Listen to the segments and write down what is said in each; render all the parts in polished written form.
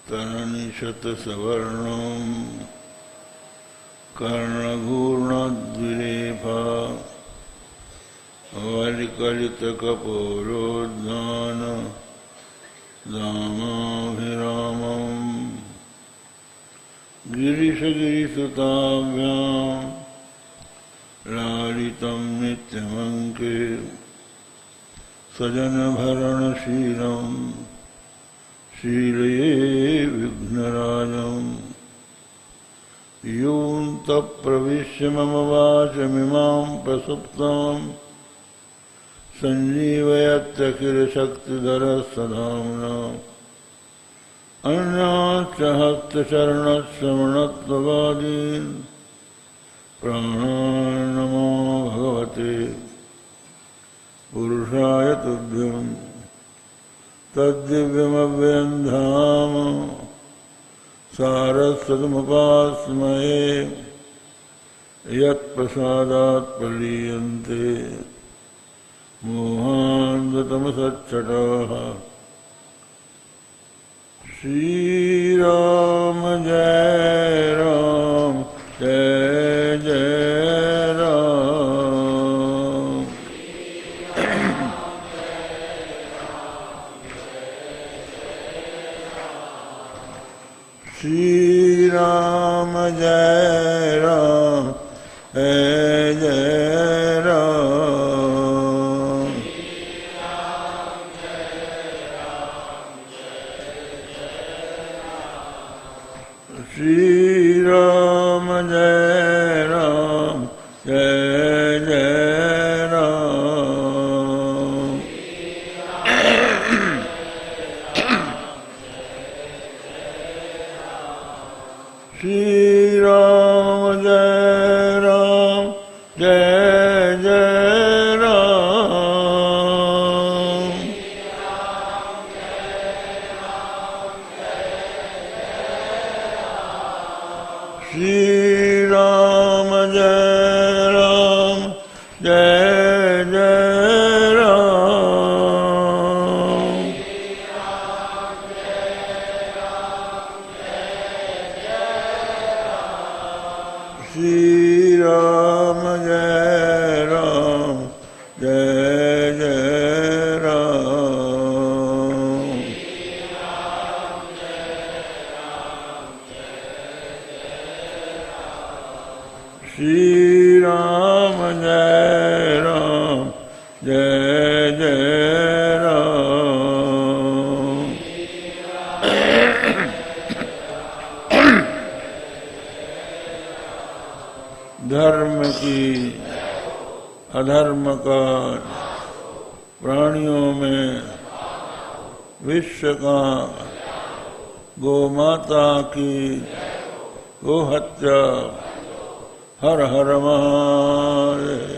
तरणिशतसवर्णं कर्णघूर्णद्विरेफा वलिकलितकपोलोद्यान दामाभिरामम् गिरिशगिरिसुताभ्यां लालितं नित्यमङ्के सजनभरणशीलं शीलये विघ्नराजम् योऽन्तःप्रविश्य मम वाचमिमां प्रसुप्तां सञ्जीवयत्यखिलशक्तिधरस्वधाम्ना अन्याश्च हस्तचरणश्रवणत्वगादीन् प्राणान् नमो भगवते पुरुषाय तुभ्यं तद्दिव्यमव्ययं धाम सारस्वतमुपास्महे यत्प्रसादात् प्रलीयन्ते मोहान्धतमसच्चटाः। श्रीराम जय राम जय जय राम। श्रीराम जय राम जय जय राम। श्रीराम जय राम जय जय राम। श्रीराम जय राम जय जय राम। श्रीराम जय राम जय जय राम। श्रीराम जय राम जय जय राम। श्रीराम जय राम जय जय राम। धर्म की अधर्म का प्राणियों में विश्व का गोमाता की गोहत्या हर हर महादेव।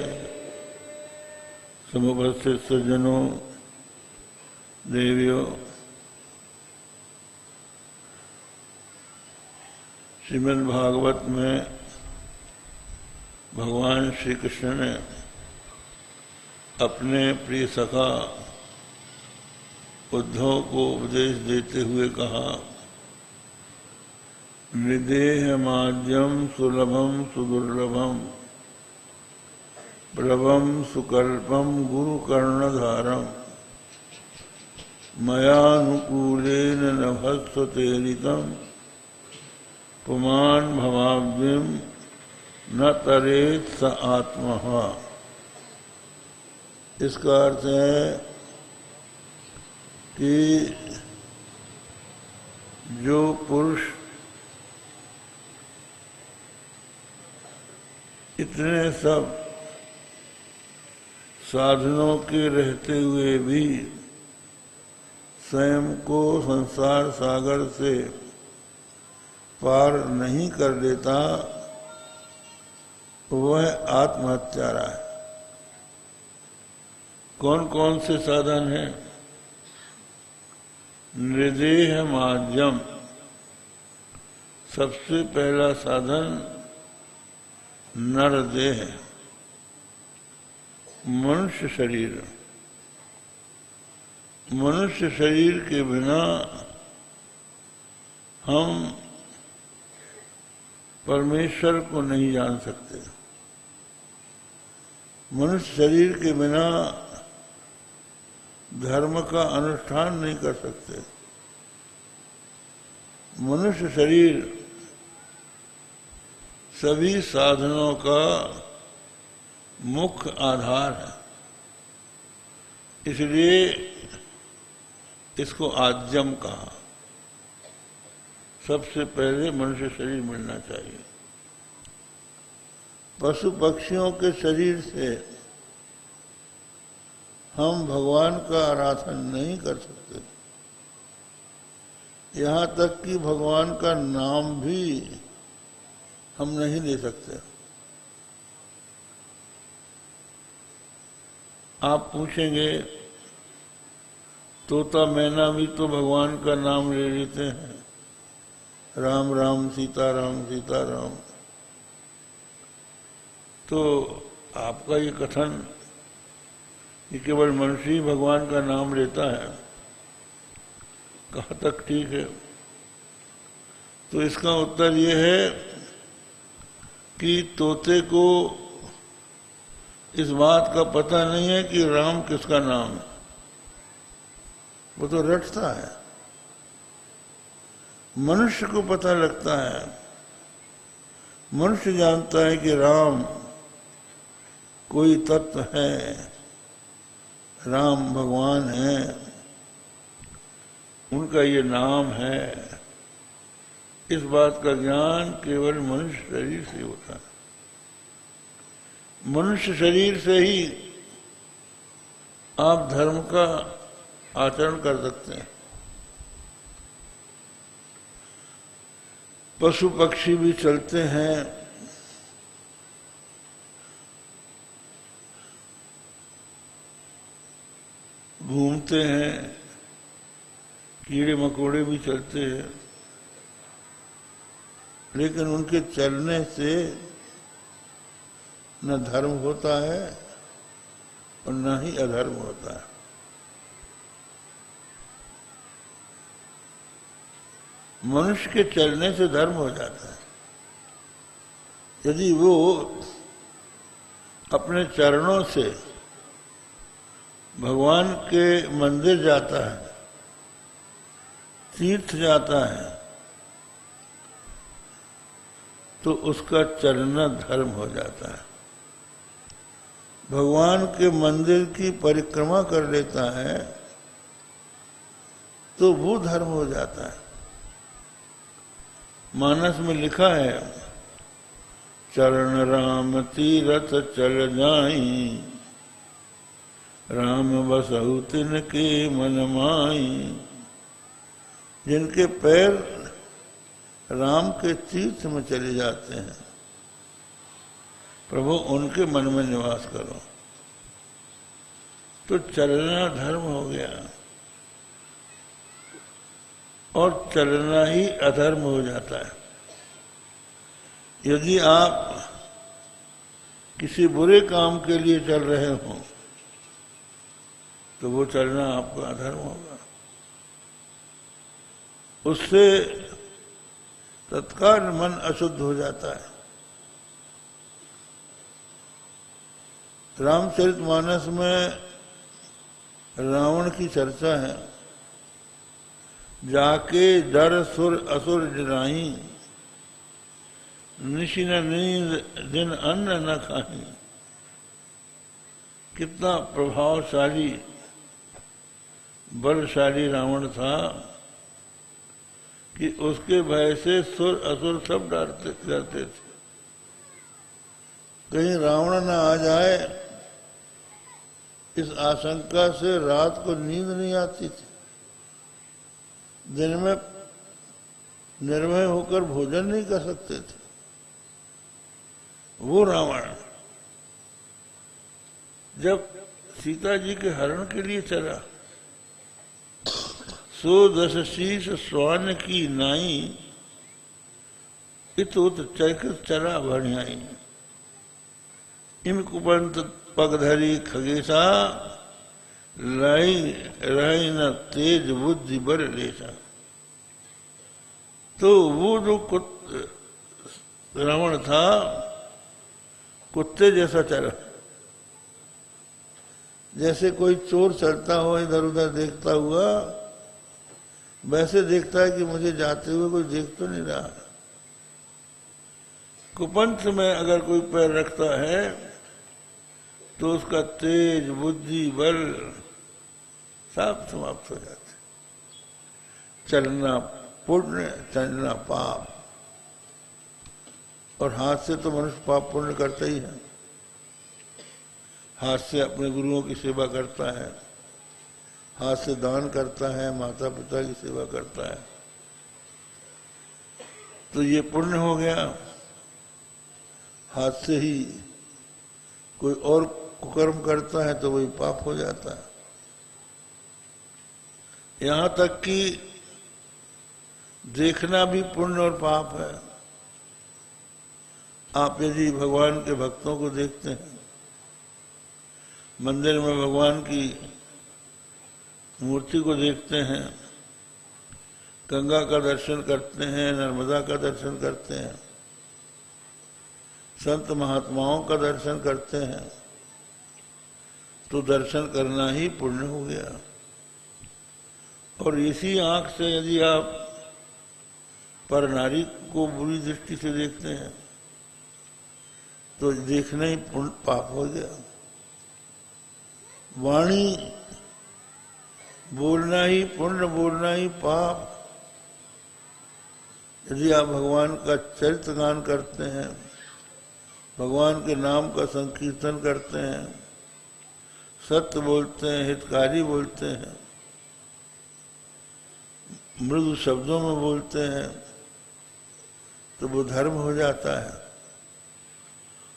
समुपस्थित सज्जनों देवियों, श्रीमद् भागवत में भगवान श्री कृष्ण ने अपने प्रिय सखा उद्धव को उपदेश देते हुए कहा, निदेह माध्यम सुलभम सुदुर्लभम प्रभम सुकल्पम गुरु कर्णधारम मयानुकूलेन नभस्वतेरितम पुमान भवाब्दिम न तरेत स आत्मः। इसका अर्थ है कि जो पुरुष इतने सब साधनों के रहते हुए भी स्वयं को संसार सागर से पार नहीं कर लेता, वह आत्महत्यारा है। कौन कौन से साधन हैं? निर्देह माध्यम, सबसे पहला साधन नरदेह, मनुष्य शरीर। मनुष्य शरीर के बिना हम परमेश्वर को नहीं जान सकते। मनुष्य शरीर के बिना धर्म का अनुष्ठान नहीं कर सकते। मनुष्य शरीर सभी साधनों का मुख्य आधार है, इसलिए इसको आद्यम कहा। सबसे पहले मनुष्य शरीर मिलना चाहिए। पशु पक्षियों के शरीर से हम भगवान का आराधन नहीं कर सकते। यहाँ तक कि भगवान का नाम भी हम नहीं ले सकते। आप पूछेंगे तोता मैना भी तो भगवान का नाम ले लेते हैं, राम राम सीता राम सीता राम। तो आपका ये कथन कि केवल मनुष्य ही भगवान का नाम लेता है, कहाँ तक ठीक है? तो इसका उत्तर ये है कि तोते को इस बात का पता नहीं है कि राम किसका नाम है, वो तो रटता है। मनुष्य को पता लगता है, मनुष्य जानता है कि राम कोई तत्व है, राम भगवान है, उनका ये नाम है। इस बात का ज्ञान केवल मनुष्य शरीर से होता है। मनुष्य शरीर से ही आप धर्म का आचरण कर सकते हैं। पशु पक्षी भी चलते हैं, घूमते हैं, कीड़े मकोड़े भी चलते हैं, लेकिन उनके चलने से न धर्म होता है और न ही अधर्म होता है। मनुष्य के चलने से धर्म हो जाता है। यदि वो अपने चरणों से भगवान के मंदिर जाता है, तीर्थ जाता है, तो उसका चलना धर्म हो जाता है। भगवान के मंदिर की परिक्रमा कर लेता है तो वो धर्म हो जाता है। मानस में लिखा है, चरण राम तीरथ चल जाई, राम बसहु तिनके मन माई। जिनके पैर राम के तीर्थ में चले जाते हैं, प्रभु उनके मन में निवास करो। तो चलना धर्म हो गया और चलना ही अधर्म हो जाता है। यदि आप किसी बुरे काम के लिए चल रहे हो तो वो चलना आपका अधर्म होगा। उससे तत्काल मन अशुद्ध हो जाता है। रामचरितमानस में रावण की चर्चा है। जाके डर सुर असुर डराई, निशि न नींद दिन अन्न न खाई। कितना प्रभावशाली बलशाली रावण था कि उसके भय से सुर असुर सब डरते थे। कहीं रावण न आ जाए, इस आशंका से रात को नींद नहीं आती थी। दिन में निर्भय होकर भोजन नहीं कर सकते थे। वो रावण जब सीता जी के हरण के लिए चला, सो दस शीश स्वान की नाई, इत उत चैक चला बढ़ियाई। इन कुपंत पगधरी खगेशा, लाई रही न तेज बुद्धि बर लेसा। तो वो जो रावण था कुत्ते जैसा चला, जैसे कोई चोर चलता हुआ इधर उधर देखता हुआ, वैसे देखता है कि मुझे जाते हुए कोई देख तो नहीं रहा। कुपंथ में अगर कोई पैर रखता है तो उसका तेज बुद्धि बल सब समाप्त हो जाते, चलना पुण्य चलना पाप। और हाथ से तो मनुष्य पाप पुण्य करता ही है, हाथ से अपने गुरुओं की सेवा करता है, हाथ से दान करता है, माता पिता की सेवा करता है, तो ये पुण्य हो गया। हाथ से ही कोई और कुकर्म करता है तो वही पाप हो जाता है। यहां तक कि देखना भी पुण्य और पाप है। आप यदि भगवान के भक्तों को देखते हैं, मंदिर में भगवान की मूर्ति को देखते हैं, गंगा का दर्शन करते हैं, नर्मदा का दर्शन करते हैं, संत महात्माओं का दर्शन करते हैं, तो दर्शन करना ही पुण्य हो गया। और इसी आंख से यदि आप पर नारी को बुरी दृष्टि से देखते हैं तो देखना ही पुण्य पाप हो गया। वाणी बोलना ही पुण्य, बोलना ही पाप। यदि आप भगवान का चरित्र गान करते हैं, भगवान के नाम का संकीर्तन करते हैं, सत्य बोलते हैं, हितकारी बोलते हैं, मृदु शब्दों में बोलते हैं, तो वो धर्म हो जाता है।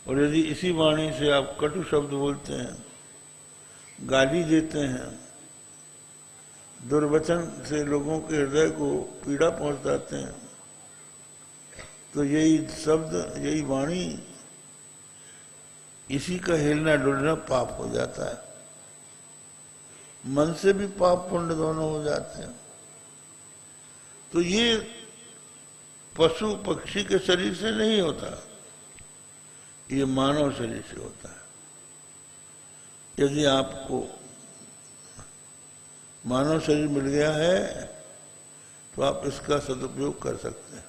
और यदि इसी वाणी से आप कटु शब्द बोलते हैं, गाली देते हैं, दुर्वचन से लोगों के हृदय को पीड़ा पहुंचाते हैं, तो यही शब्द, यही वाणी, इसी का हिलना डुलना पाप हो जाता है। मन से भी पाप पुण्य दोनों हो जाते हैं। तो ये पशु पक्षी के शरीर से नहीं होता, ये मानव शरीर से होता है। यदि आपको मानव शरीर मिल गया है तो आप इसका सदुपयोग कर सकते हैं।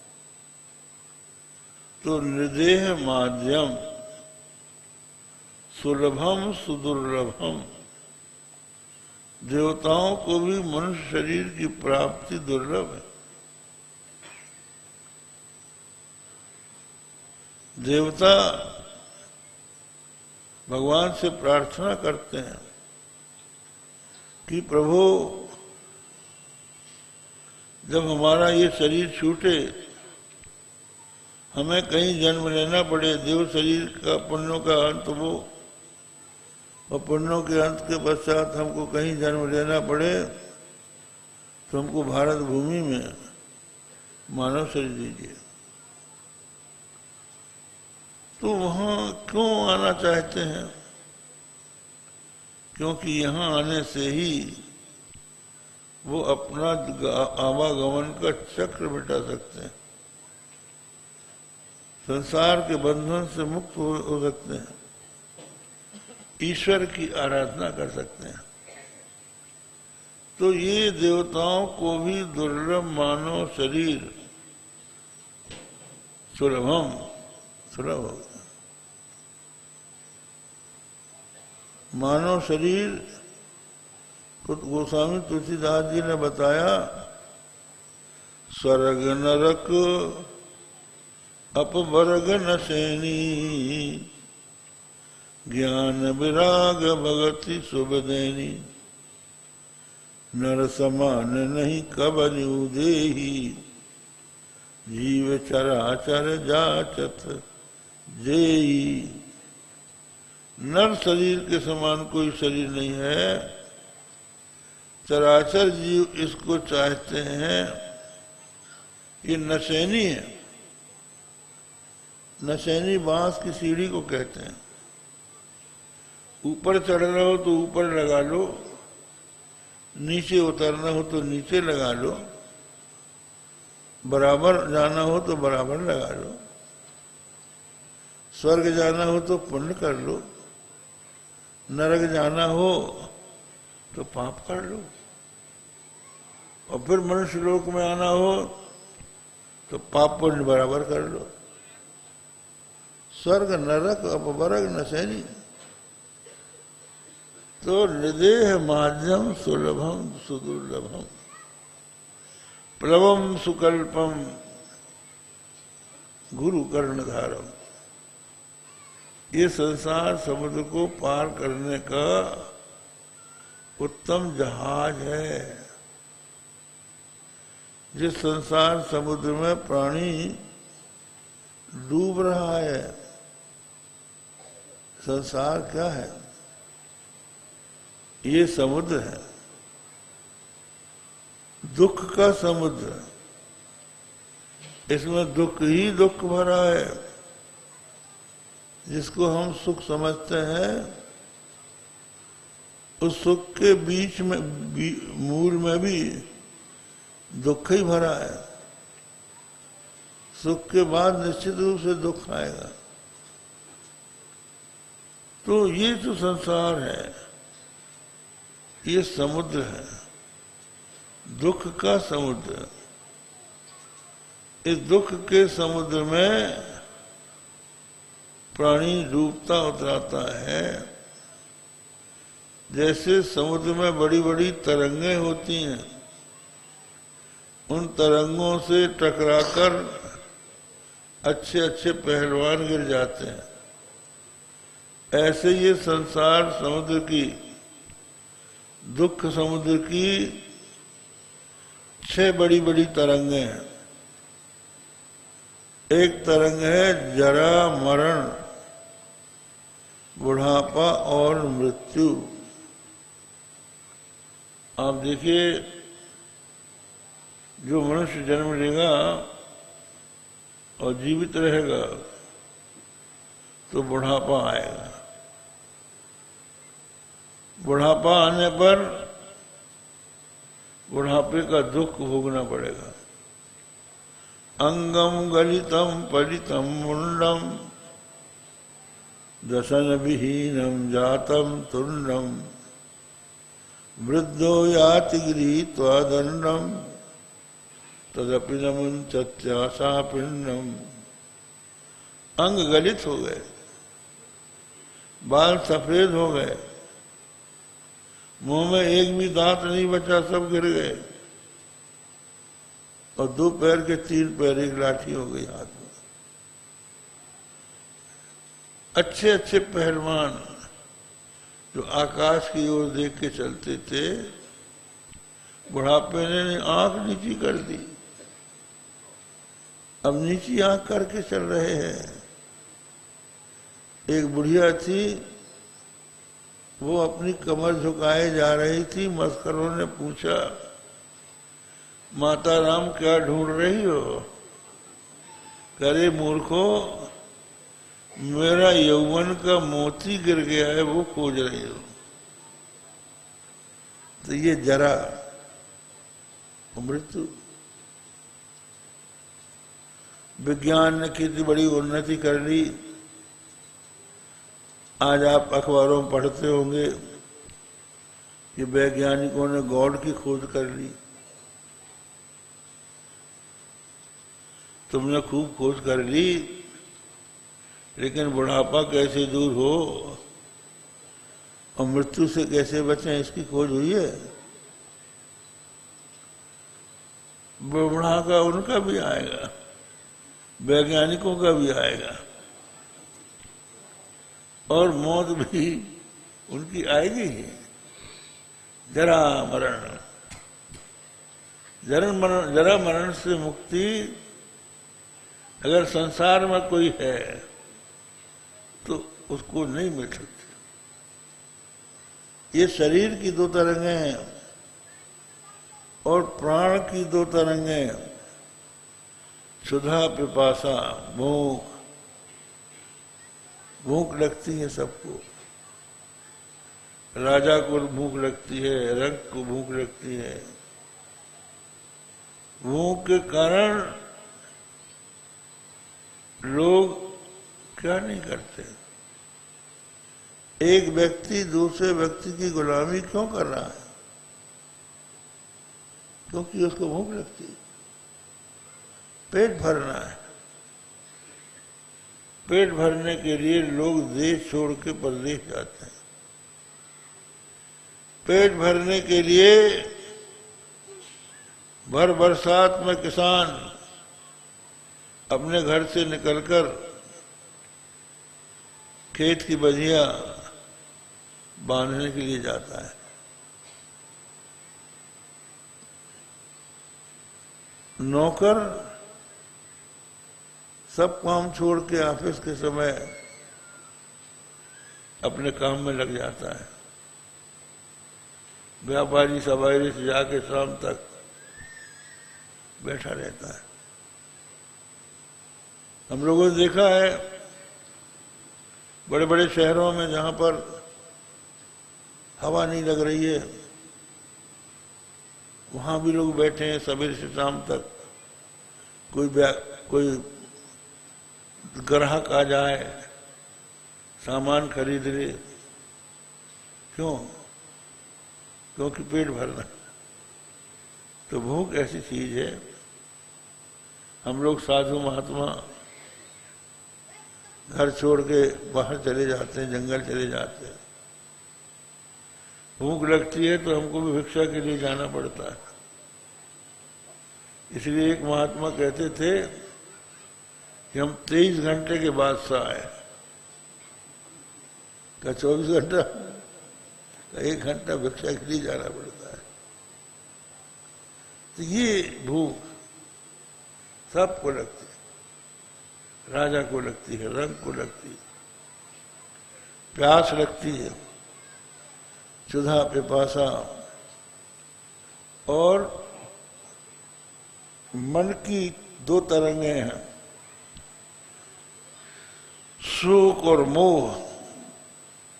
तो निर्देह माध्यम सुलभम सुदुर्लभम, देवताओं को भी मनुष्य शरीर की प्राप्ति दुर्लभ है। देवता भगवान से प्रार्थना करते हैं कि प्रभु जब हमारा ये शरीर छूटे, हमें कहीं जन्म लेना पड़े, देव शरीर का पुण्यों का अंत हो और पुण्यों के अंत के पश्चात हमको कहीं जन्म लेना पड़े, तो हमको भारत भूमि में मानव शरीर दीजिए। तो वहां क्यों आना चाहते हैं? क्योंकि यहाँ आने से ही वो अपना आवागमन का चक्र मिटा सकते हैं, संसार के बंधन से मुक्त हो सकते हैं, ईश्वर की आराधना कर सकते हैं। तो ये देवताओं को भी दुर्लभ मानव शरीर सुलभ हो गया। मानव शरीर को गोस्वामी तुलसीदास जी ने बताया, स्वर्ग नरक अपवर्ग नशैनी, ज्ञान विराग भगति शुभ देनी, नर समान नहीं कबलियु देही, जीव चराचर जाचत जेई। नर शरीर के समान कोई शरीर नहीं है, चराचर जीव इसको चाहते हैं। ये नशैनी है। नशैनी बांस की सीढ़ी को कहते हैं। ऊपर चढ़ रहे हो तो ऊपर लगा लो, नीचे उतरना हो तो नीचे लगा लो, बराबर जाना हो तो बराबर लगा लो, स्वर्ग जाना हो तो पुण्य कर लो, नरक जाना हो तो पाप कर लो, और फिर मनुष्य लोक में आना हो तो पाप पुण्य बराबर कर लो। स्वर्ग नरक अपवर्ग नशैनी। तो निदेह माध्यम सुलभम सुदुर्लभम प्लवम सुकल्पम गुरु कर्णधारम। ये संसार समुद्र को पार करने का उत्तम जहाज है। जिस संसार समुद्र में प्राणी डूब रहा है, संसार क्या है? ये समुद्र है, दुख का समुद्र। इसमें दुख ही दुख भरा है। जिसको हम सुख समझते हैं, उस सुख के बीच में मूल में भी दुख ही भरा है। सुख के बाद निश्चित रूप से दुख आएगा। तो ये जो संसार है, ये समुद्र है, दुख का समुद्र। इस दुख के समुद्र में प्राणी डूबता उतराता है। जैसे समुद्र में बड़ी बड़ी तरंगें होती हैं, उन तरंगों से टकराकर अच्छे अच्छे पहलवान गिर जाते हैं। ऐसे ये संसार समुद्र की, दुख समुद्र की 6 बड़ी बड़ी तरंगें हैं। एक तरंग है जरा मरण, बुढ़ापा और मृत्यु। आप देखिए, जो मनुष्य जन्म लेगा और जीवित रहेगा तो बुढ़ापा आएगा। बुढ़ापा आने पर बुढ़ापे का दुख भोगना पड़ेगा। अंगम गलितम पलितम मुंडम दशन विहीनम जातम तुंडम वृद्धो याति गृहीत्वा दंडम तदपि न मुंचत्याशा पिंडम। अंग गलित हो गए, बाल सफेद हो गए, मुंह में एक भी दांत नहीं बचा, सब गिर गए, और 2 पैर के 3 पैर, एक लाठी हो गई हाथ में। अच्छे अच्छे पहलवान जो आकाश की ओर देख के चलते थे, बुढ़ापे ने आंख नीची कर दी। अब नीची आंख करके चल रहे हैं। एक बुढ़िया थी, वो अपनी कमर झुकाए जा रही थी। मस्करों ने पूछा, माता राम क्या ढूंढ रही हो? करे मूर्खो, मेरा यौवन का मोती गिर गया है, वो खोज रही हो। तो ये जरा मृत्यु। विज्ञान ने कितनी बड़ी उन्नति कर ली। आज आप अखबारों में पढ़ते होंगे कि वैज्ञानिकों ने गॉड की खोज कर ली। तुमने खूब खोज कर ली, लेकिन बुढ़ापा कैसे दूर हो और मृत्यु से कैसे बचें, इसकी खोज हुई है। बुढ़ा का उनका भी आएगा, वैज्ञानिकों का भी आएगा, और मौत भी उनकी आएगी। जरा मरण, जरा मरण से मुक्ति अगर संसार में कोई है तो उसको नहीं मिल सकती। ये शरीर की 2 तरंगें हैं और प्राण की 2 तरंगें, क्षुधा पिपासा, भूख। भूख लगती है सबको। राजा को भूख लगती है, रंग को भूख लगती है। भूख के कारण लोग क्या नहीं करते। एक व्यक्ति दूसरे व्यक्ति की गुलामी क्यों कर रहा है? क्योंकि उसको भूख लगती है, पेट भरना है। पेट भरने के लिए लोग देश छोड़ के परदेश जाते हैं। पेट भरने के लिए भर बरसात में किसान अपने घर से निकलकर खेत की बजिया बांधने के लिए जाता है। नौकर सब काम छोड़ के ऑफिस के समय अपने काम में लग जाता है। व्यापारी सवेरे से जाके शाम तक बैठा रहता है। हम लोगों ने देखा है बड़े बड़े शहरों में जहां पर हवा नहीं लग रही है, वहां भी लोग बैठे हैं सवेरे से शाम तक। कोई ग्राहक आ जाए, सामान खरीद ले, क्यों? क्योंकि पेट भरना। तो भूख ऐसी चीज है। हम लोग साधु महात्मा घर छोड़ के बाहर चले जाते हैं, जंगल चले जाते हैं। भूख लगती है तो हमको भी भिक्षा के लिए जाना पड़ता है। इसलिए एक महात्मा कहते थे कि हम 23 घंटे के बादशाह आए। क्या 24 घंटा? 1 घंटा भिक्षा के लिए जाना पड़ता है। तो ये भूख सबको लगती है। राजा को लगती है, रंग को लगती है, प्यास लगती है, क्षुधा पिपासा, और मन की 2 तरंगे हैं, शोक और मोह।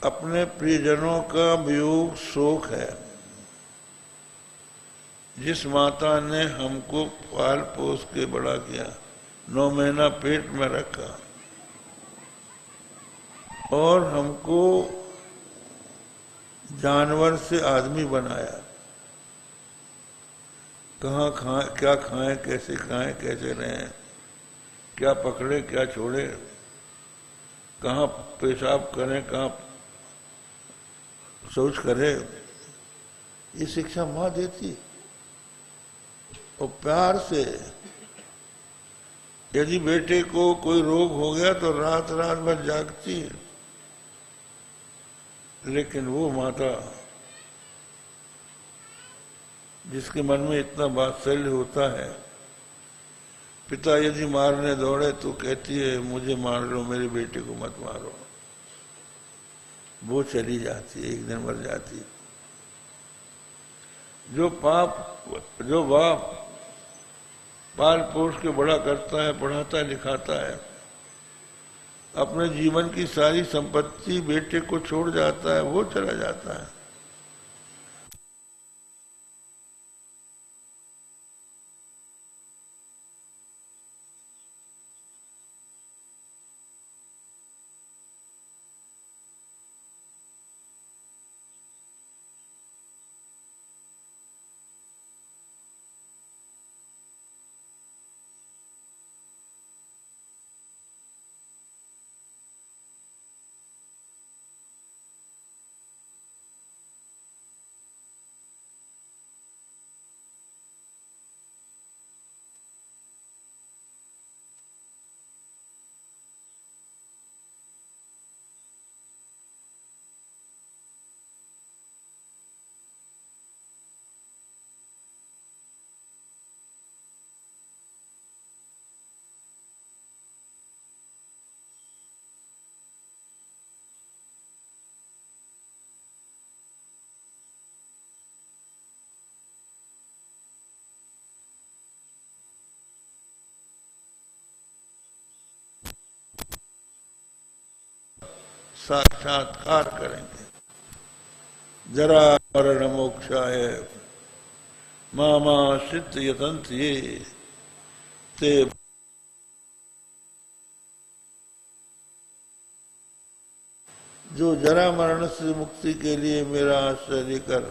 अपने प्रियजनों का वियोग शोक है। जिस माता ने हमको पाल पोस के बड़ा किया, 9 महीना पेट में रखा और हमको जानवर से आदमी बनाया, कहाँ खाएं, क्या खाएं, कैसे खाएं, कैसे रहें, क्या पकड़े क्या छोड़े, कहाँ पेशाब करें, कहाँ शौच करें, ये शिक्षा माँ देती। और प्यार से, यदि बेटे को कोई रोग हो गया तो रात रात भर जागती है। लेकिन वो माता जिसके मन में इतना वात्सल्य होता है, पिता यदि मारने दौड़े तो कहती है मुझे मार लो, मेरे बेटे को मत मारो। वो चली जाती है, एक दिन मर जाती है। जो बाप पाल पोस के बड़ा करता है, पढ़ाता लिखाता है, अपने जीवन की सारी संपत्ति बेटे को छोड़ जाता है, वो चला जाता है। साक्षात्कार करेंगे। जरा मरण मोक्षाय मामाश्रित यतंत ये ते। जो जरा मरण से मुक्ति के लिए मेरा आश्रय लेकर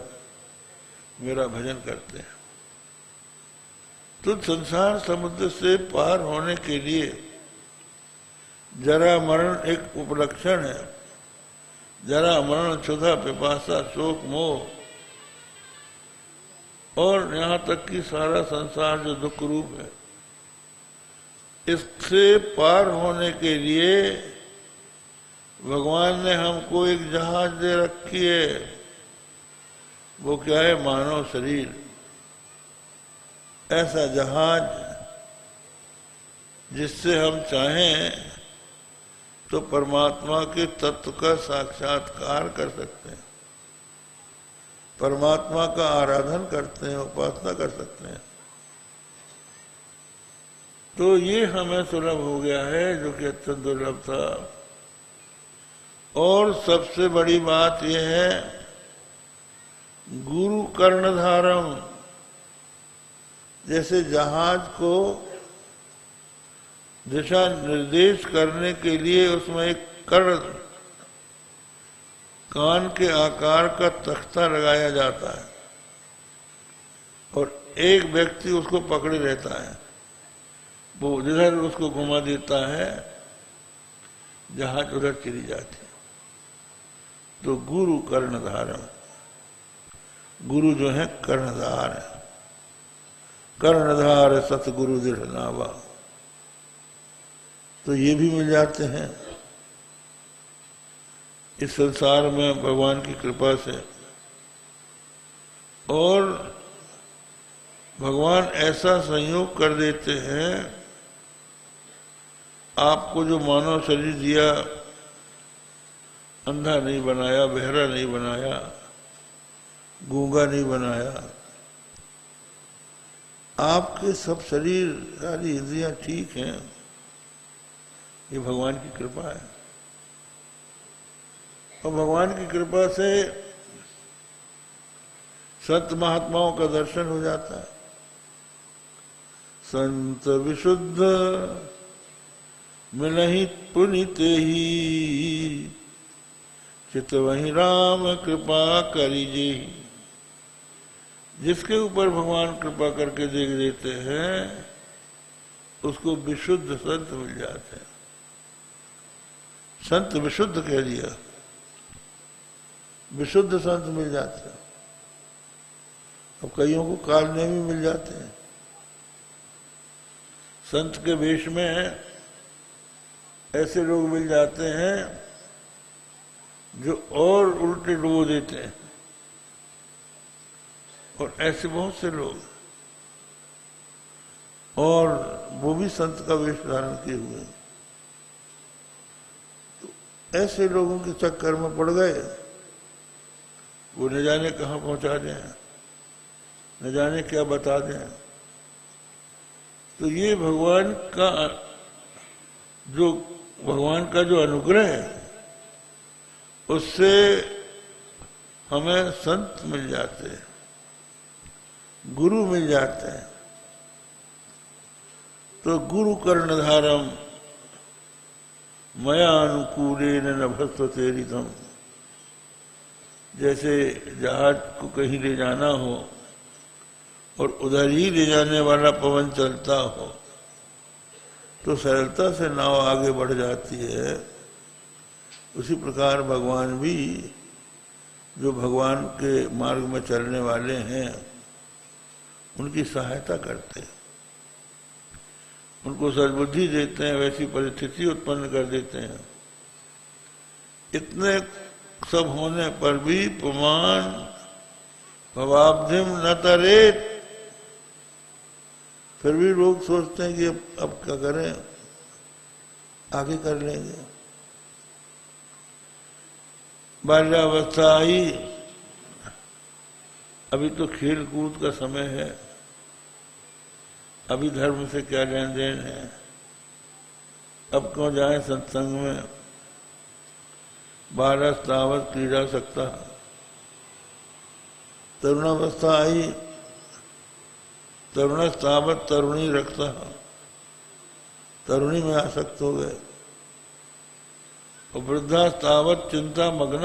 मेरा भजन करते हैं, तो संसार समुद्र से पार होने के लिए जरा मरण एक उपलक्षण है। जरा मरण क्षुधा पिपासा शोक मोह और यहाँ तक कि सारा संसार जो दुख रूप है, इससे पार होने के लिए भगवान ने हमको एक जहाज दे रखी है। वो क्या है? मानव शरीर। ऐसा जहाज जिससे हम चाहें तो परमात्मा के तत्व का साक्षात्कार कर सकते हैं, परमात्मा का आराधन करते हैं, उपासना कर सकते हैं। तो ये हमें सुलभ हो गया है, जो कि अत्यंत दुर्लभ था। और सबसे बड़ी बात यह है, गुरु कर्णधारम। जैसे जहाज को दिशा निर्देश करने के लिए उसमें एक कर्ण, कान के आकार का तख्ता लगाया जाता है और एक व्यक्ति उसको पकड़े रहता है, वो जिधर उसको घुमा देता है जहाज उधर चली जाती है। तो गुरु कर्णधारम, गुरु जो है कर्णधार है। कर्णधार सतगुरु दृढ़ नावा, तो ये भी मिल जाते हैं इस संसार में भगवान की कृपा से। और भगवान ऐसा संयोग कर देते हैं, आपको जो मानव शरीर दिया, अंधा नहीं बनाया, बहरा नहीं बनाया, गूंगा नहीं बनाया। आपके सब शरीर, सारी इंद्रियां ठीक हैं, ये भगवान की कृपा है। और भगवान की कृपा से संत महात्माओं का दर्शन हो जाता है। संत विशुद्ध मिलहि पुनिते ही, चित वही राम कृपा करीजे। जिसके ऊपर भगवान कृपा करके देख देते हैं, उसको विशुद्ध संत मिल जाते हैं। संत विशुद्ध कह दिया, विशुद्ध संत मिल जाते हैं। अब कईयों को कालने भी मिल जाते हैं। संत के वेश में ऐसे लोग मिल जाते हैं जो और उल्टे डुबो देते हैं, और ऐसे बहुत से लोग, और वो भी संत का वेश धारण किए हुए। तो ऐसे लोगों के चक्कर में पड़ गए, वो न जाने कहाँ पहुंचा दें, न जाने क्या बता दें। तो ये भगवान का जो अनुग्रह है, उससे हमें संत मिल जाते हैं, गुरु मिल जाते हैं। तो गुरु कर्णधारम मया अनुकूलेन नभस्वते रितम। जैसे जहाज को कहीं ले जाना हो और उधर ही ले जाने वाला पवन चलता हो, तो सरलता से नाव आगे बढ़ जाती है। उसी प्रकार भगवान भी, जो भगवान के मार्ग में चलने वाले हैं, उनकी सहायता करते हैं, उनको सद्बुद्धि देते हैं, वैसी परिस्थिति उत्पन्न कर देते हैं। इतने सब होने पर भी पुमान भवाब्धिम न तरेत, फिर भी लोग सोचते हैं कि अब क्या करें, आगे कर लेंगे। बाल्यावस्था आई, अभी तो खेल कूद का समय है, अभी धर्म से क्या लेन देन है, अब क्यों जाए सत्संग में। बालस्तावत क्रीड़ा सकता, तरुणावस्था आई, तरुणस्तावत तरुणी रखता, तरुणी में आसक्त हो गए। और वृद्धास्तावत चिंता मग्न,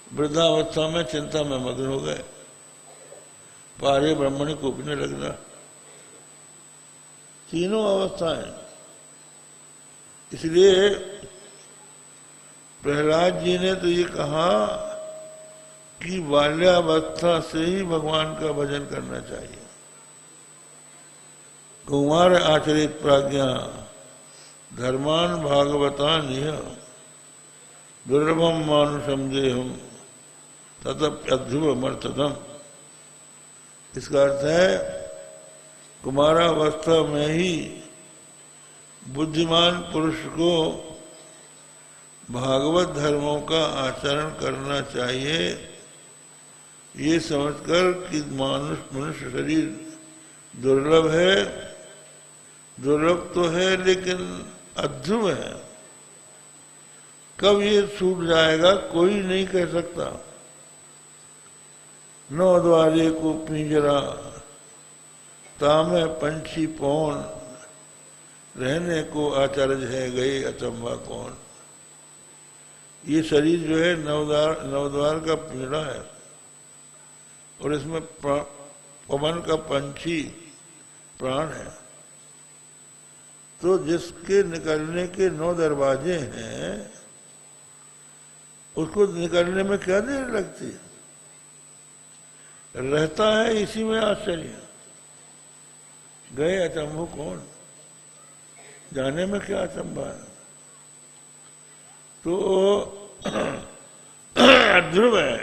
वृद्धावस्था में चिंता में मग्न हो गए। पारे ब्रह्मण को भी नहीं लगना। तीनों अवस्थाएं। इसलिए प्रहलाद जी ने तो ये कहा कि बाल्यावस्था से ही भगवान का भजन करना चाहिए। कुमार आचरित प्रज्ञा धर्मान भागवतान यह दुर्लभम मानुषम देहम तदप्यध्रुवमर्थदम। इसका अर्थ है कुमारावस्था में ही बुद्धिमान पुरुष को भागवत धर्मों का आचरण करना चाहिए, ये समझकर कि मनुष्य शरीर दुर्लभ है। दुर्लभ तो है लेकिन अध्रुव है। कब ये छूट जाएगा कोई नहीं कह सकता। 9 द्वारे को पिंजरा तामे पंछी पौन, रहने को आचरज है गए अचंभा कौन। ये शरीर जो है नवद्वार का पिंजरा है और इसमें पवन का पंछी प्राण है। तो जिसके निकलने के 9 दरवाजे हैं उसको निकलने में क्या देर लगती है? रहता है इसी में आश्चर्य। गए अचंभो कौन, जाने में क्या अचंभा है। तो अध्रुव है।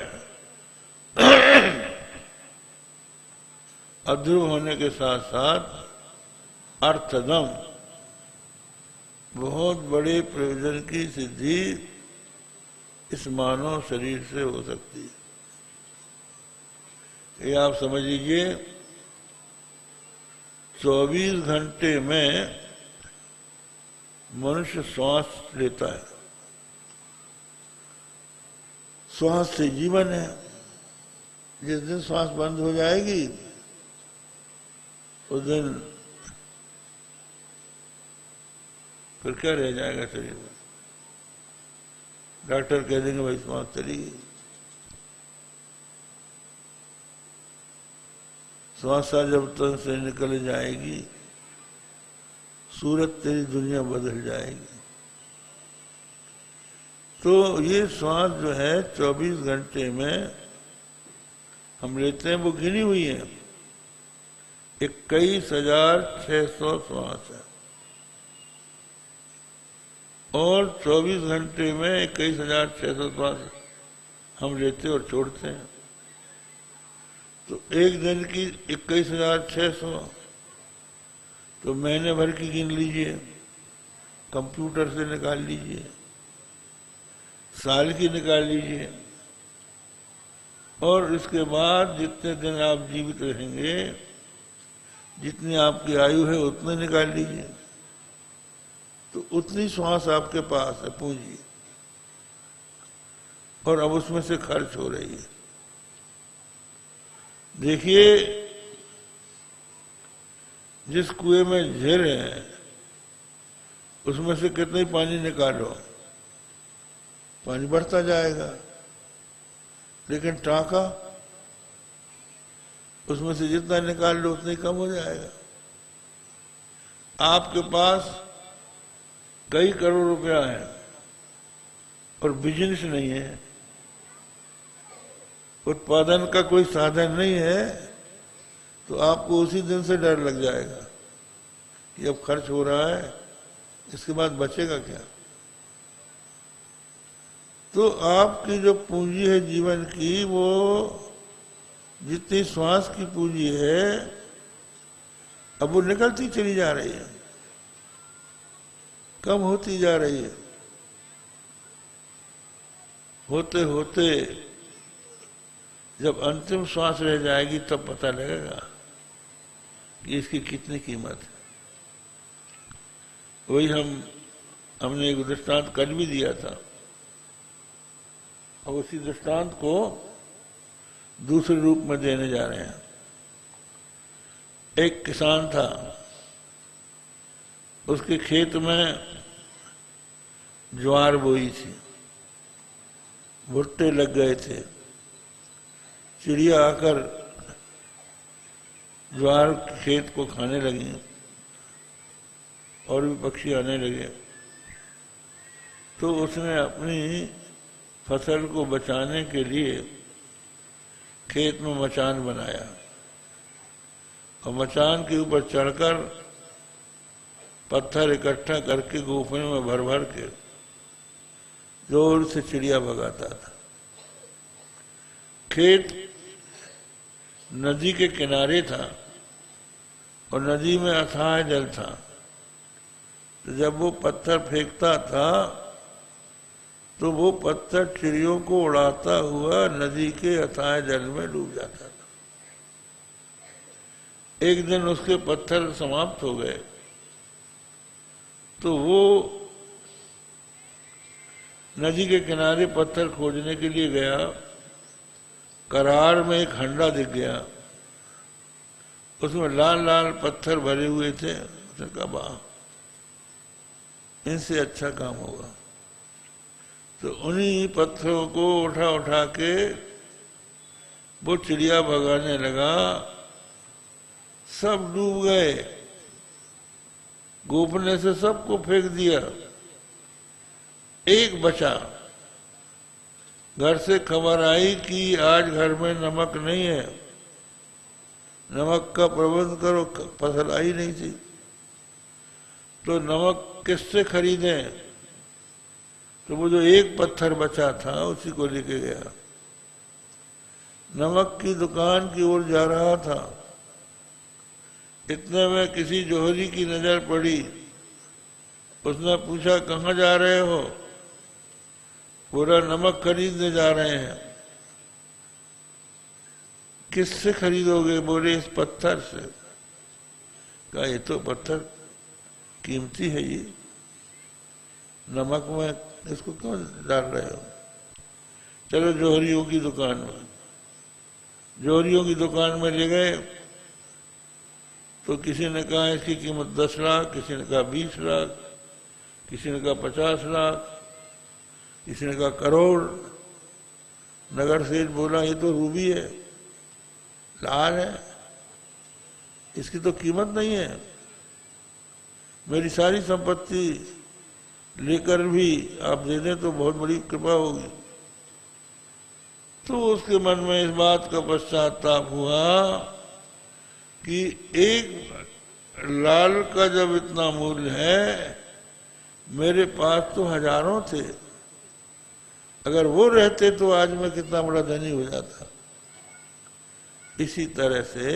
अध्रुव होने के साथ साथ अर्थदम, बहुत बड़े प्रयोजन की सिद्धि इस मानव शरीर से हो सकती है। ये आप समझ लीजिए 24 घंटे में मनुष्य श्वास लेता है। श्वास से जीवन है। जिस दिन श्वास बंद हो जाएगी उस दिन फिर क्या रह जाएगा शरीर में? डॉक्टर कह देंगे भाई श्वास चली गई। श्वासा जब तन से निकल जाएगी सूरत तेरी दुनिया बदल जाएगी। तो ये श्वास जो है 24 घंटे में हम लेते हैं वो गिनी हुई है। 21,600 श्वास है और 24 घंटे में 21,600 श्वास हम लेते और छोड़ते हैं। तो एक दिन की 21,600 तो महीने भर की गिन लीजिए, कंप्यूटर से निकाल लीजिए, साल की निकाल लीजिए और इसके बाद जितने दिन आप जीवित रहेंगे, जितनी आपकी आयु है उतने निकाल लीजिए। तो उतनी श्वास आपके पास है पूंजी और अब उसमें से खर्च हो रही है। देखिए जिस कुएं में झील है उसमें से कितने पानी निकालो, पानी बढ़ता जाएगा, लेकिन टाका उसमें से जितना निकाल लो उतना ही कम हो जाएगा। आपके पास कई करोड़ रुपया है और बिजनेस नहीं है, उत्पादन का कोई साधन नहीं है, तो आपको उसी दिन से डर लग जाएगा कि अब खर्च हो रहा है, इसके बाद बचेगा क्या। तो आपकी जो पूंजी है जीवन की, वो जितनी श्वास की पूंजी है अब वो निकलती चली जा रही है, कम होती जा रही है। होते होते जब अंतिम श्वास रह जाएगी तब पता लगेगा कि इसकी कितनी कीमत है। वही हमने एक दृष्टांत कल भी दिया था। अब उसी दृष्टांत को दूसरे रूप में देने जा रहे हैं। एक किसान था, उसके खेत में ज्वार बोई थी, भुट्टे लग गए थे, चिड़िया आकर ज्वार खेत को खाने लगी और भी पक्षी आने लगे। तो उसने अपनी फसल को बचाने के लिए खेत में मचान बनाया और मचान के ऊपर चढ़कर पत्थर इकट्ठा करके गोफने में भर भर के जोर से चिड़िया भगाता था। खेत नदी के किनारे था और नदी में अथाह जल था, तो जब वो पत्थर फेंकता था तो वो पत्थर चिड़ियों को उड़ाता हुआ नदी के अथाह जल में डूब जाता था। एक दिन उसके पत्थर समाप्त हो गए तो वो नदी के किनारे पत्थर खोजने के लिए गया। करार में एक हंडा दिख गया, उसमें लाल लाल पत्थर भरे हुए थे। उसने कहा वाह, इनसे अच्छा काम होगा। तो उन्हीं पत्थरों को उठा उठा के वो चिड़िया भगाने लगा। सब डूब गए, गोपने से सबको फेंक दिया, एक बचा। घर से खबर आई कि आज घर में नमक नहीं है, नमक का प्रबंध करो। फसल आई नहीं थी तो नमक किससे खरीदें? तो वो जो एक पत्थर बचा था उसी को लेके गया। नमक की दुकान की ओर जा रहा था, इतने में किसी जोहरी की नजर पड़ी। उसने पूछा कहाँ जा रहे हो? पूरा नमक खरीदने जा रहे हैं। किससे खरीदोगे? बोले इस पत्थर से। कहा ये तो पत्थर कीमती है, ये नमक में इसको क्यों डाल रहे हो? चलो जोहरियों की दुकान में। जोहरियों की दुकान में ले गए तो किसी ने कहा इसकी कीमत 10 लाख, किसी ने कहा 20 लाख, किसी ने कहा 50 लाख, किसी ने कहा करोड़। नगर सेठ बोला ये तो रूबी है, लाल है, इसकी तो कीमत नहीं है। मेरी सारी संपत्ति लेकर भी आप दे दें तो बहुत बड़ी कृपा होगी। तो उसके मन में इस बात का पश्चाताप हुआ कि एक लाल का जब इतना मूल्य है, मेरे पास तो हजारों थे, अगर वो रहते तो आज मैं कितना बड़ा धनी हो जाता। इसी तरह से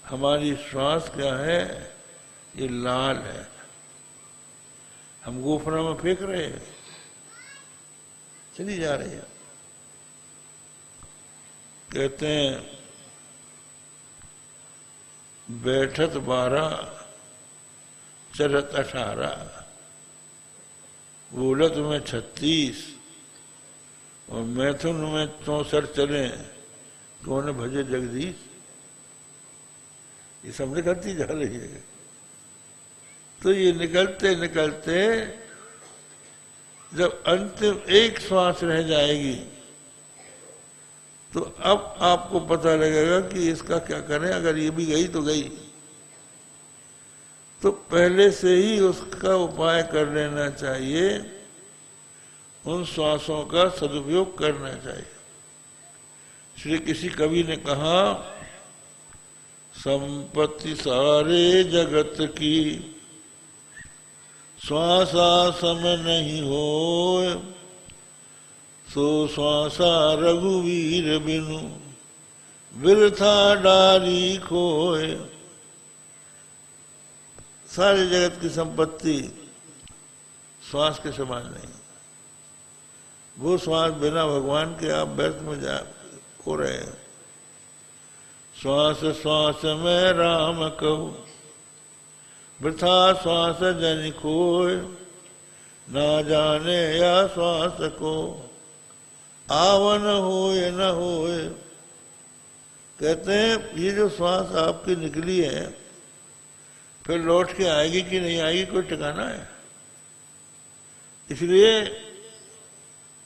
हमारी श्वास क्या है? ये लाल है, हम गोफना में फेंक रहे हैं, चली जा रही है। कहते हैं बैठत 12 चलत 18, बोलत में 36 और मैथुन में 64 चले, कौन भजे जगदीश। ये सब निकलती जा रही है। तो ये निकलते निकलते जब अंतिम एक श्वास रह जाएगी तो अब आपको पता लगेगा कि इसका क्या करें। अगर ये भी गई तो गई, तो पहले से ही उसका उपाय कर लेना चाहिए, उन श्वासों का सदुपयोग करना चाहिए। श्री किसी कवि ने कहा संपत्ति सारे जगत की श्वासा सम नहीं होय, सो श्वासा रघुवीर बिनु बिरथा डारी खोय। सारे जगत की संपत्ति श्वास के समान नहीं। वो श्वास बिना भगवान के आप व्यर्थ में जा हो रहे हैं। श्वास श्वास में राम कहूं, वृथा श्वास जन खोय, ना जाने या श्वास को आवन हो या न हो, कहते हैं ये जो श्वास आपकी निकली है फिर लौट के आएगी कि नहीं आएगी कोई ठिकाना है, इसलिए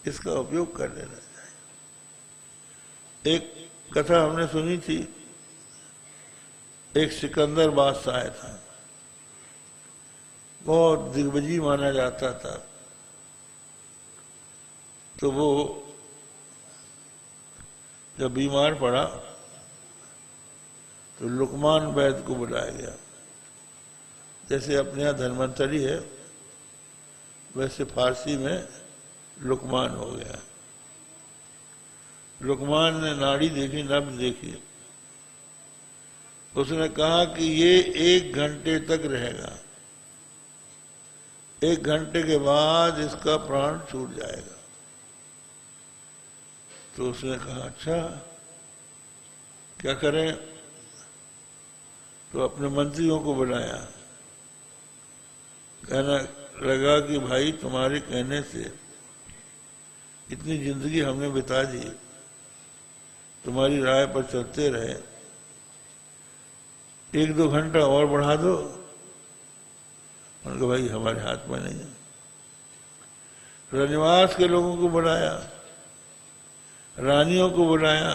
इसका उपयोग कर लेना चाहिए। एक कथा हमने सुनी थी, एक सिकंदर बादशाह था, बहुत दिग्विजयी माना जाता था। तो वो जब बीमार पड़ा तो लुकमान वैद्य को बुलाया गया। जैसे अपने यहाँ धन्वंतरी है वैसे फारसी में लुकमान हो गया। लुकमान ने नाड़ी देखी, नब्ज देखी, उसने कहा कि ये 1 घंटे तक रहेगा, 1 घंटे के बाद इसका प्राण छूट जाएगा। तो उसने कहा अच्छा क्या करें, तो अपने मंत्रियों को बुलाया। कहना लगा कि भाई तुम्हारे कहने से इतनी जिंदगी हमने बिता दी, तुम्हारी राय पर चलते रहे, 1-2 घंटा और बढ़ा दो। उनका भाई हमारे हाथ में नहीं है। रनिवास के लोगों को बुलाया, रानियों को बुलाया,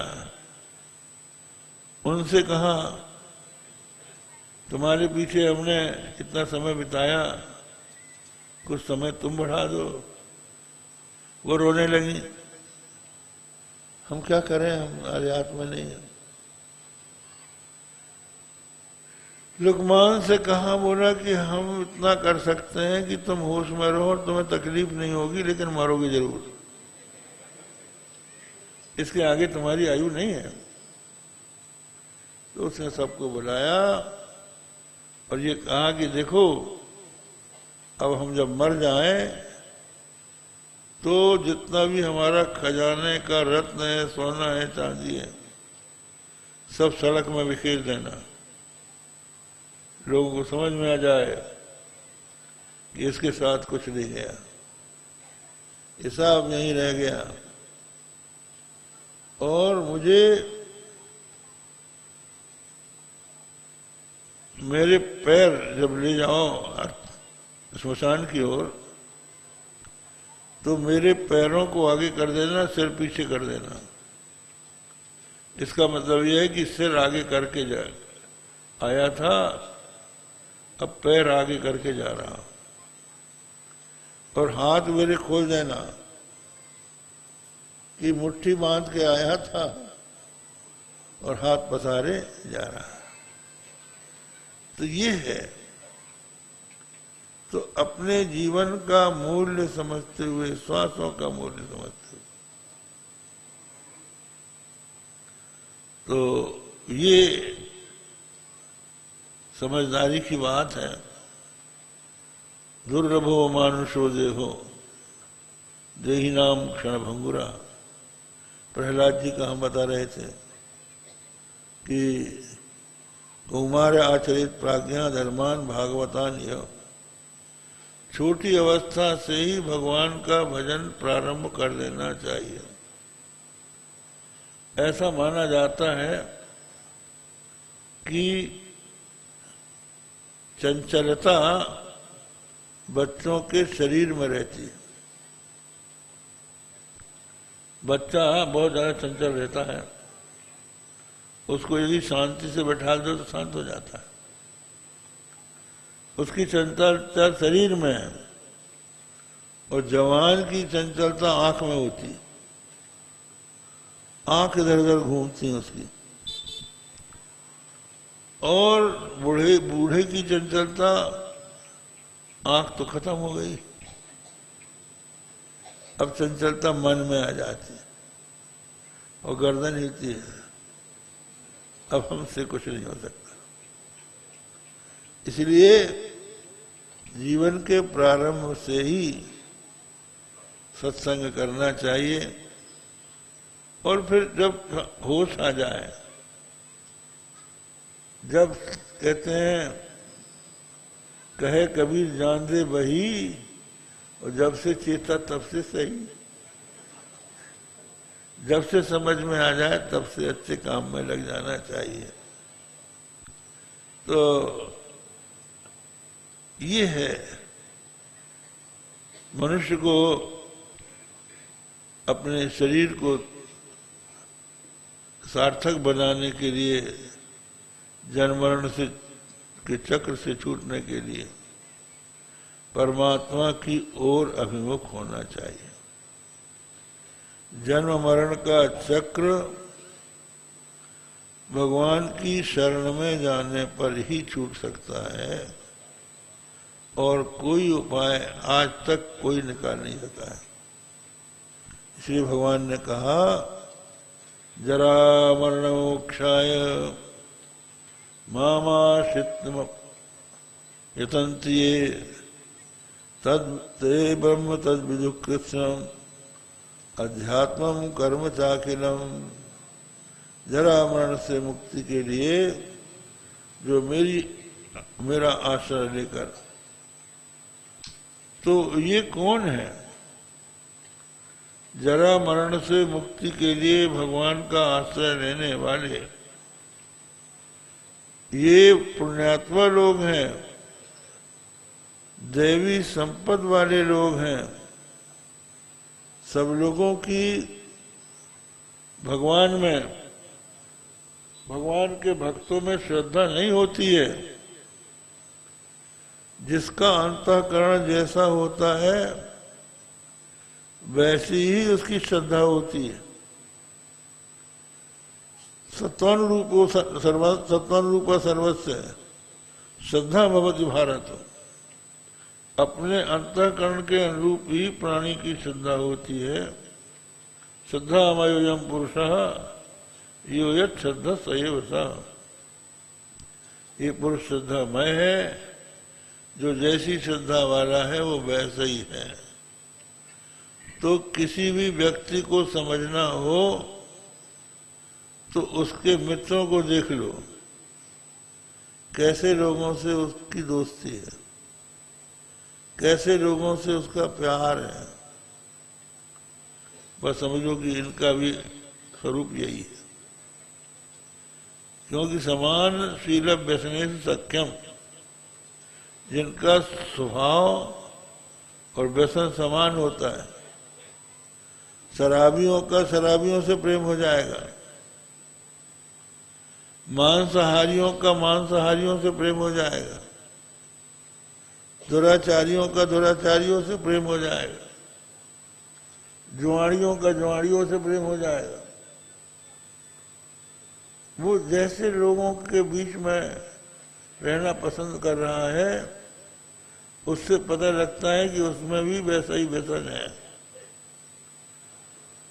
उनसे कहा तुम्हारे पीछे हमने इतना समय बिताया, कुछ समय तुम बढ़ा दो। वो रोने लगी, हम क्या करें, हमारे हाथ में नहीं है। लुकमान से कहा, बोला कि हम इतना कर सकते हैं कि तुम होश में रहो और तुम्हें तकलीफ नहीं होगी, लेकिन मरोगे जरूर, इसके आगे तुम्हारी आयु नहीं है। तो उसने सबको बुलाया और ये कहा कि देखो अब हम जब मर जाएं तो जितना भी हमारा खजाने का रत्न है, सोना है, चांदी है, सब सड़क में बिखेर देना, लोगों को समझ में आ जाए कि इसके साथ कुछ नहीं गया, हिसाब यहीं रह गया। और मुझे मेरे पैर जब ले जाओ श्मशान की ओर तो मेरे पैरों को आगे कर देना, सिर पीछे कर देना। इसका मतलब यह है कि सिर आगे करके जा आया था, अब पैर आगे करके जा रहा, और हाथ मेरे खोल देना कि मुट्ठी बांध के आया था और हाथ पसारे जा रहा। तो ये है, तो अपने जीवन का मूल्य समझते हुए, श्वासों का मूल्य समझते हुए, तो ये समझदारी की बात है। दुर्लभो मानुषो देहो देही नाम क्षण भंगुरा, प्रहलाद जी का हम बता रहे थे कि कौमार आचरित प्राज्ञा धर्मान भागवतान यह, छोटी अवस्था से ही भगवान का भजन प्रारंभ कर देना चाहिए। ऐसा माना जाता है कि चंचलता बच्चों के शरीर में रहती है। बच्चा बहुत ज्यादा चंचल रहता है, उसको यदि शांति से बैठा दो तो शांत हो जाता है। उसकी चंचलता शरीर में है और जवान की चंचलता आंख में होती, आंख इधर उधर घूमती है उसकी। और बूढ़े की चंचलता, आंख तो खत्म हो गई, अब चंचलता मन में आ जाती है और गर्दन हिलती है, अब हमसे कुछ नहीं हो सकता। इसलिए जीवन के प्रारंभ से ही सत्संग करना चाहिए, और फिर जब होश आ जाए, जब कहते हैं कहे कबीर जान दे वही, और जब से चेता तब से सही। जब से समझ में आ जाए तब से अच्छे काम में लग जाना चाहिए। तो ये है मनुष्य को अपने शरीर को सार्थक बनाने के लिए, जन्म मरण से के चक्र से छूटने के लिए परमात्मा की ओर अभिमुख होना चाहिए। जन्म मरण का चक्र भगवान की शरण में जाने पर ही छूट सकता है और कोई उपाय आज तक कोई निकाल नहीं सका है। इसलिए भगवान ने कहा जरा मरण मोक्षाय मामाश्रित्य यतन्ति ये तद ते ब्रह्म तद विदुकृष्णम अध्यात्मम कर्म चाखिलम। जरा मरण से मुक्ति के लिए जो मेरा आश्रय लेकर, तो ये कौन है? जरा मरण से मुक्ति के लिए भगवान का आश्रय लेने वाले ये पुण्यात्मा लोग हैं, दैवी संपद वाले लोग हैं। सब लोगों की भगवान में, भगवान के भक्तों में श्रद्धा नहीं होती है। जिसका अंतःकरण जैसा होता है वैसी ही उसकी श्रद्धा होती है। सत्वानुरूपो सत्वानुरूपा सर्वस्य श्रद्धा भवति भारत। अपने अंतःकरण के अनुरूप ही प्राणी की श्रद्धा होती है। श्रद्धा मयोयम पुरुषः यो यत् श्रद्धा सएव सा। ये पुरुष श्रद्धामय है, जो जैसी श्रद्धा वाला है वो वैसा ही है। तो किसी भी व्यक्ति को समझना हो तो उसके मित्रों को देख लो, कैसे लोगों से उसकी दोस्ती है, कैसे लोगों से उसका प्यार है। बस समझो कि इनका भी स्वरूप यही है। क्योंकि समान शील व्यसने सख्यम, जिनका स्वभाव और व्यसन समान होता है, शराबियों का शराबियों से प्रेम हो जाएगा, मांसाहारियों का मांसाहारियों से प्रेम हो जाएगा, दुराचारियों का दुराचारियों से प्रेम हो जाएगा, जुआड़ियों का जुआड़ियों से प्रेम हो जाएगा। वो जैसे लोगों के बीच में रहना पसंद कर रहा है, उससे पता लगता है कि उसमें भी वैसा ही व्यसन है।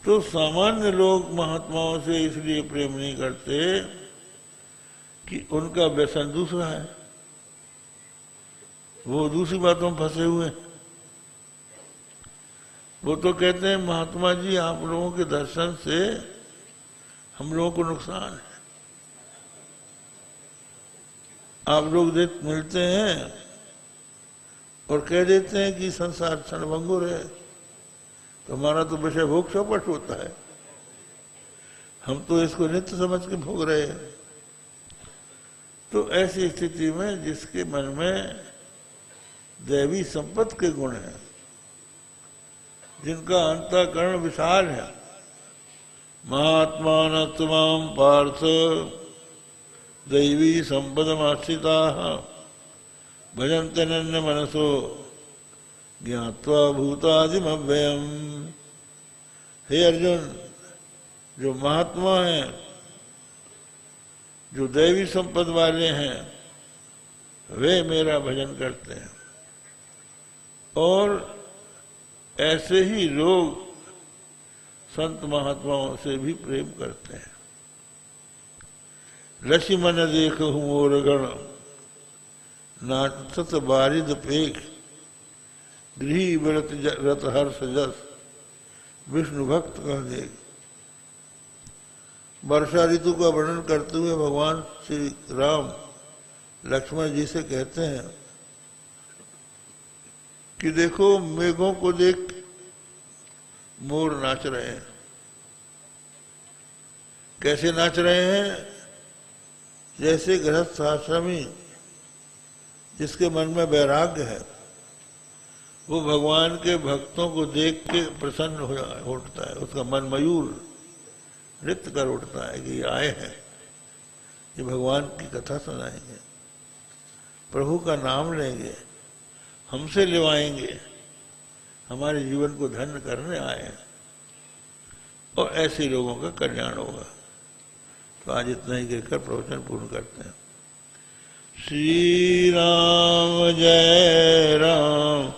तो सामान्य लोग महात्माओं से इसलिए प्रेम नहीं करते कि उनका व्यसन दूसरा है, वो दूसरी बातों में फंसे हुए हैं। वो तो कहते हैं महात्मा जी आप लोगों के दर्शन से हम लोगों को नुकसान है। आप लोग मिलते हैं और कह देते हैं कि संसार क्षणभंगुर है, तो हमारा तो विषय भोग चौपट होता है, हम तो इसको नित्य समझ के भोग रहे हैं। तो ऐसी स्थिति में जिसके मन में दैवी संपत्ति के गुण हैं, जिनका अंतःकरण विशाल है, महात्मा तमाम पार्थ दैवी संपदमाश्रिता भजन्ते नन्य मनसो ज्ञात्वा भूतादिम अव्ययम। हे अर्जुन, जो महात्मा हैं, जो दैवी संपद वाले हैं, वे मेरा भजन करते हैं। और ऐसे ही लोग संत महात्माओं से भी प्रेम करते हैं। लक्ष्मी मन देखो मोर गण नाचत बारिद पेख गृही व्रत रत हर्ष जस विष्णु भक्त कह देख। वर्षा ऋतु का वर्णन करते हुए भगवान श्री राम लक्ष्मण जी से कहते हैं कि देखो मेघों को देख मोर नाच रहे हैं। कैसे नाच रहे हैं? जैसे गृहस्थ आश्रमी जिसके मन में वैराग्य है, वो भगवान के भक्तों को देख के प्रसन्न हो उठता है, उसका मन मयूर नृत्य कर उठता है कि ये आए हैं, ये भगवान की कथा सुनाएंगे, प्रभु का नाम लेंगे, हमसे लिवाएंगे, हमारे जीवन को धन्य करने आए हैं, और ऐसे लोगों का कल्याण होगा। तो आज इतना ही कहकर प्रवचन पूर्ण करते हैं। श्री राम जय राम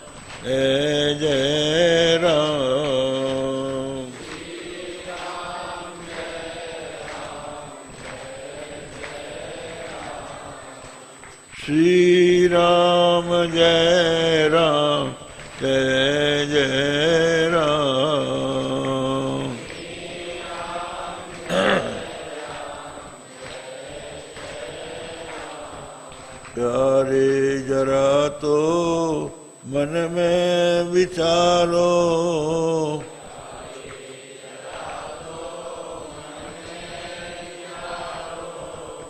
जय जय राम। श्री राम जय राम जय जय राम। प्यारे जरा तो मन में विचारो,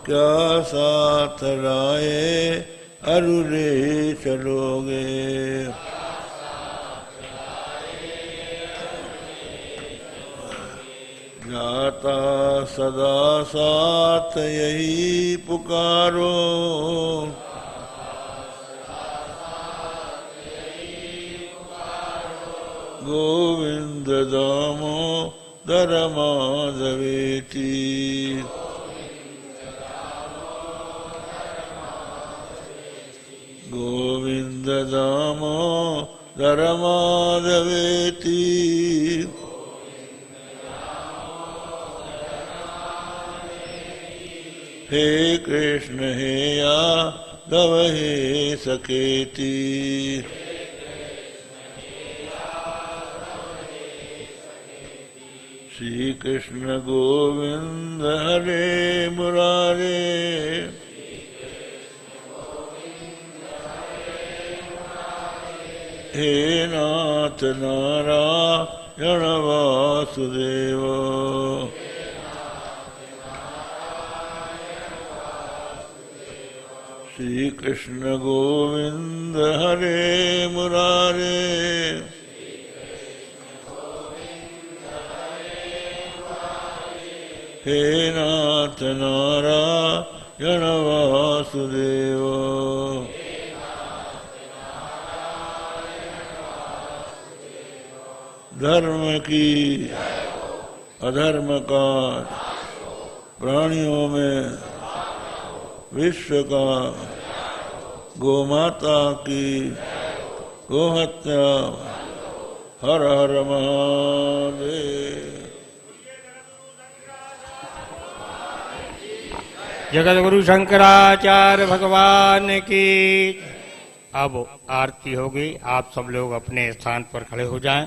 क्या साथ लाए अरुले चलोगे। जाता सदा साथ यही पुकारो, गोविंद दामोदर माधवेति। गोविंद दामोदर माधवेति। हे कृष्ण हे यादव हे सखेति। श्री कृष्ण गोविंद हरे मुरारे। हे नाथ नारायण वासुदेव। श्री कृष्ण गोविंद हरे मुरारे। हे नाथ नारायण वासुदेव। धर्म की अधर्म का प्राणियों में विश्व का गोमाता की गोहत्या। हर हर महादेव। जगत गुरु शंकराचार्य भगवान की। अब आरती होगी, आप सब लोग अपने स्थान पर खड़े हो जाएं।